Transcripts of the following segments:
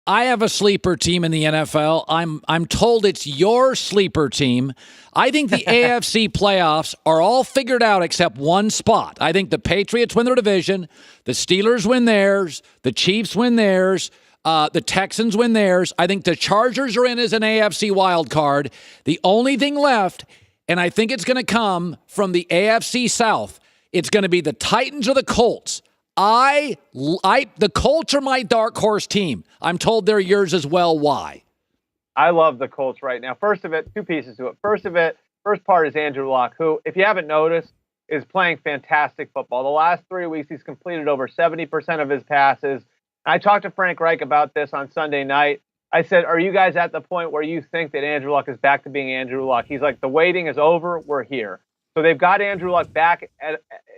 I have a sleeper team in the NFL. I'm told it's your sleeper team. I think the AFC playoffs are all figured out except one spot. I think the Patriots win their division, the Steelers win theirs, the Chiefs win theirs, the Texans win theirs. I think the Chargers are in as an AFC wild card. The only thing left, and I think it's going to come from the AFC South, it's going to be the Titans or the Colts. The Colts are my dark horse team. I'm told they're yours as well. Why? I love the Colts right now. First pieces to it. First part is Andrew Luck, who, if you haven't noticed, is playing fantastic football. The last 3 weeks, he's completed over 70% of his passes. I talked to Frank Reich about this on Sunday night. I said, are you guys at the point where you think that Andrew Luck is back to being Andrew Luck? He's like, the waiting is over. We're here. So they've got Andrew Luck back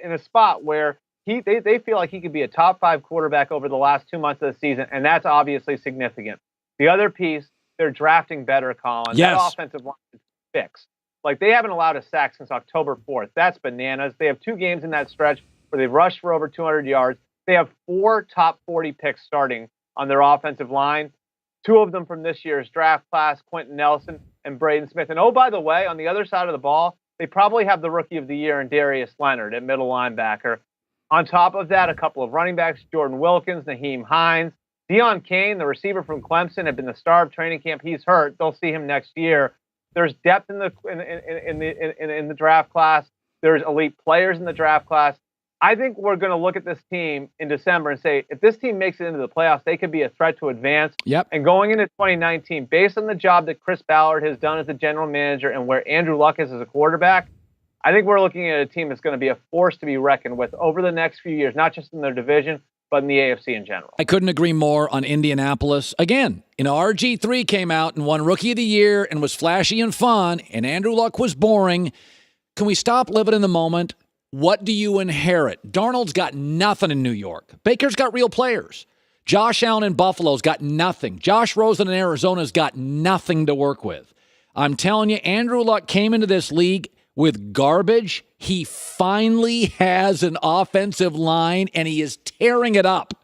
in a spot where they feel like he could be a top 5 quarterback over the last 2 months of the season, and that's obviously significant. The other piece, they're drafting better, Colin. Yes. That offensive line is fixed. Like, they haven't allowed a sack since October 4th. That's bananas. They have 2 games in that stretch where they've rushed for over 200 yards. They have 4 top 40 picks starting on their offensive line. 2 of them from this year's draft class, Quentin Nelson and Braden Smith. And, oh, by the way, on the other side of the ball, they probably have the rookie of the year in Darius Leonard at middle linebacker. On top of that, a couple of running backs, Jordan Wilkins, Naheem Hines. Deion Kane, the receiver from Clemson, had been the star of training camp. He's hurt. They'll see him next year. There's depth in the draft class. There's elite players in the draft class. I think we're going to look at this team in December and say, if this team makes it into the playoffs, they could be a threat to advance. Yep. And going into 2019, based on the job that Chris Ballard has done as the general manager and where Andrew Luck is as a quarterback, I think we're looking at a team that's going to be a force to be reckoned with over the next few years, not just in their division, but in the AFC in general. I couldn't agree more on Indianapolis. Again, RG3 came out and won Rookie of the Year and was flashy and fun, and Andrew Luck was boring. Can we stop living in the moment? What do you inherit? Darnold's got nothing in New York. Baker's got real players. Josh Allen in Buffalo's got nothing. Josh Rosen in Arizona's got nothing to work with. I'm telling you, Andrew Luck came into this league with garbage. He finally has an offensive line, and he is tearing it up.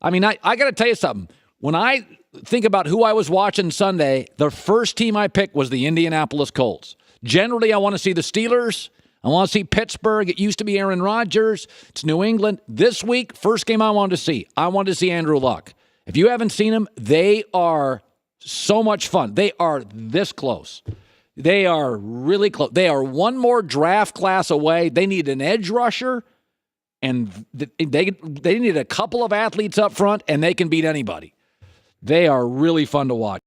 I mean, I got to tell you something. When I think about who I was watching Sunday, the first team I picked was the Indianapolis Colts. Generally, I want to see the Steelers. I want to see Pittsburgh. It used to be Aaron Rodgers. It's New England. This week, first game I wanted to see. I wanted to see Andrew Luck. If you haven't seen him, they are so much fun. They are this close. They are really close. They are one more draft class away. They need an edge rusher, and they need a couple of athletes up front, and they can beat anybody. They are really fun to watch.